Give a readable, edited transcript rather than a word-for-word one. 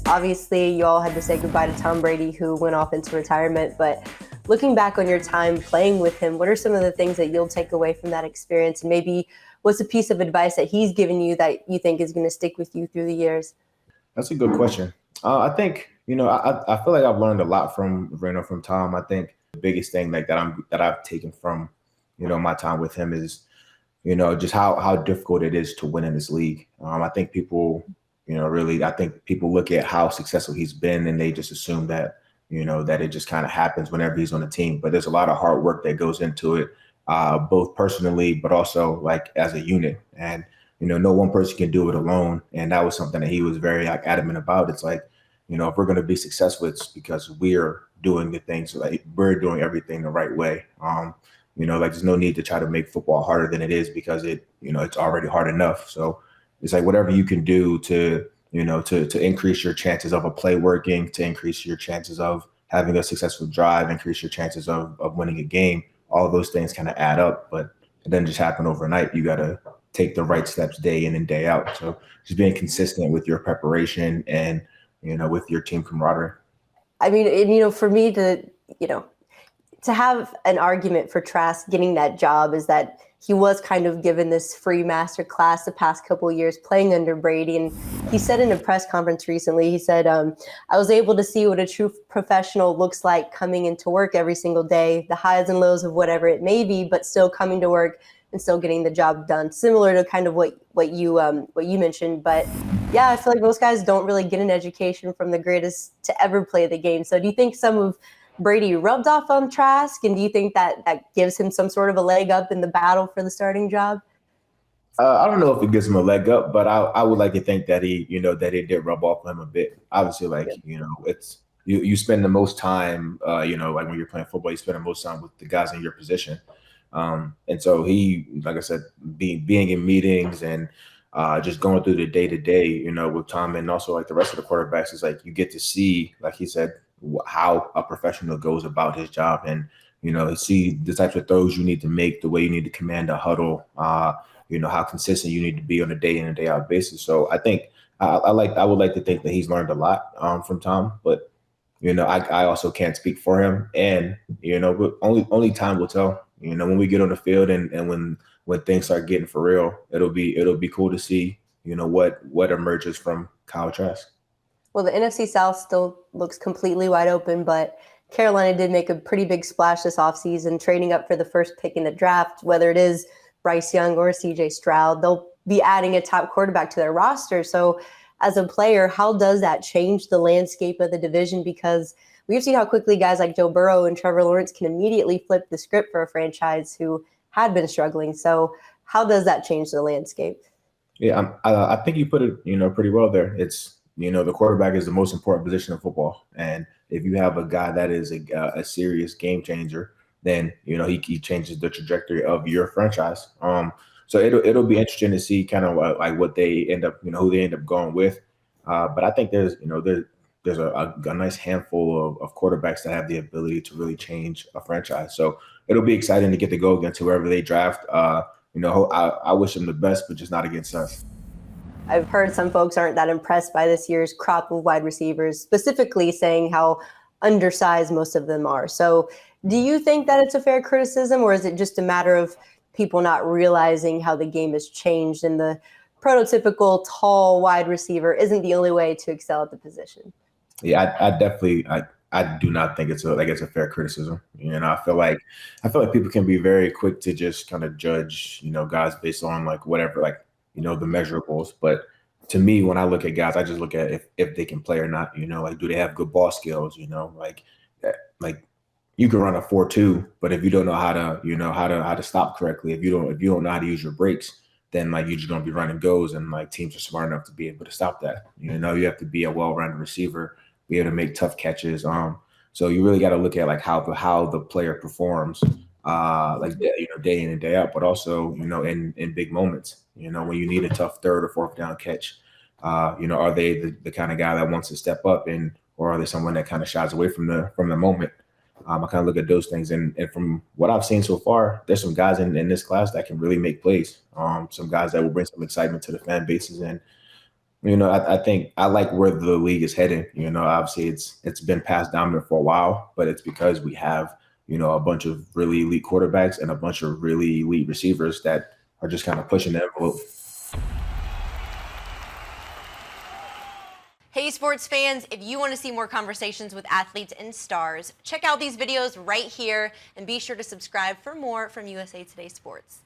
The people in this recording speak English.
Obviously, you all had to say goodbye to Tom Brady, who went off into retirement. But looking back on your time playing with him, what are some of the things that you'll take away from that experience? And maybe what's a piece of advice that he's given you that you think is going to stick with you through the years? That's a good question. I think I feel like I've learned a lot from Tom. I think the biggest thing that I've taken from my time with him is just how difficult it is to win in this league. I think people I think people look at how successful he's been and they just assume that that it just kind of happens whenever he's on the team. But there's a lot of hard work that goes into it, both personally but also like as a unit. And no one person can do it alone. And that was something that he was very adamant about. It's like, if we're going to be successful, it's because we're doing the things, like we're doing everything the right way. Like there's no need to try to make football harder than it is because it's already hard enough. So it's like whatever you can do to increase your chances of a play working, to increase your chances of having a successful drive, increase your chances of winning a game. All of those things kind of add up, but it doesn't just happen overnight. You got to take the right steps day in and day out. So just being consistent with your preparation and, with your team camaraderie. I mean, for me to have an argument for Trask getting that job is that he was kind of given this free master class the past couple of years playing under Brady. And he said in a press conference recently, he said, I was able to see what a true professional looks like coming into work every single day, the highs and lows of whatever it may be, but still coming to work and still getting the job done, similar to kind of what you mentioned. But yeah, I feel like most guys don't really get an education from the greatest to ever play the game. So do you think some of Brady rubbed off on Trask, and do you think that gives him some sort of a leg up in the battle for the starting job? I don't know if it gives him a leg up, but I would like to think that he did rub off on him a bit. Obviously, it's you spend the most time, like when you're playing football, you spend the most time with the guys in your position. And so he, like I said, being in meetings and just going through the day to day, with Tom and also like the rest of the quarterbacks, is like you get to see, like he said, how a professional goes about his job and, see the types of throws you need to make, the way you need to command a huddle, how consistent you need to be on a day in and day out basis. So I think I would like to think that he's learned a lot from Tom, but I also can't speak for him, and but only time will tell. When we get on the field and when things start getting for real, it'll be cool to see what emerges from Kyle Trask. Well, the NFC South still looks completely wide open, but Carolina did make a pretty big splash this offseason, trading up for the first pick in the draft, whether it is Bryce Young or CJ Stroud. They'll be adding a top quarterback to their roster. So as a player, how does that change the landscape of the division? Because we've seen how quickly guys like Joe Burrow and Trevor Lawrence can immediately flip the script for a franchise who had been struggling. So how does that change the landscape? Yeah, I think you put it, pretty well there. It's, the quarterback is the most important position in football. And if you have a guy that is a serious game changer, then, he changes the trajectory of your franchise. So it'll be interesting to see kind of like what they end up, who they end up going with. But I think there's a nice handful of quarterbacks that have the ability to really change a franchise. So it'll be exciting to get to go against whoever they draft. I wish them the best, but just not against us. I've heard some folks aren't that impressed by this year's crop of wide receivers, specifically saying how undersized most of them are. So do you think that it's a fair criticism, or is it just a matter of people not realizing how the game has changed and the prototypical tall wide receiver isn't the only way to excel at the position? Yeah, I do not think it's a fair criticism. I feel like people can be very quick to just kind of judge, guys based on like whatever, like, the measurables. But to me, when I look at guys, I just look at if they can play or not, like, do they have good ball skills? Like you can run a 4.2, but if you don't know how to stop correctly, if you don't know how to use your brakes, then like you're just gonna be running goes, and like teams are smart enough to be able to stop that. You have to be a well-rounded receiver, be able to make tough catches. So you really got to look at like how the player performs, day in and day out, but also in big moments. When you need a tough third or fourth down catch, are they the kind of guy that wants to step up, or are they someone that kind of shies away from the moment? I kind of look at those things, and from what I've seen so far, there's some guys in this class that can really make plays. Some guys that will bring some excitement to the fan bases, and I think I like where the league is heading. Obviously it's been pass dominant for a while, but it's because we have, a bunch of really elite quarterbacks and a bunch of really elite receivers that are just kind of pushing the envelope. Hey, sports fans, if you want to see more conversations with athletes and stars, check out these videos right here and be sure to subscribe for more from USA Today Sports.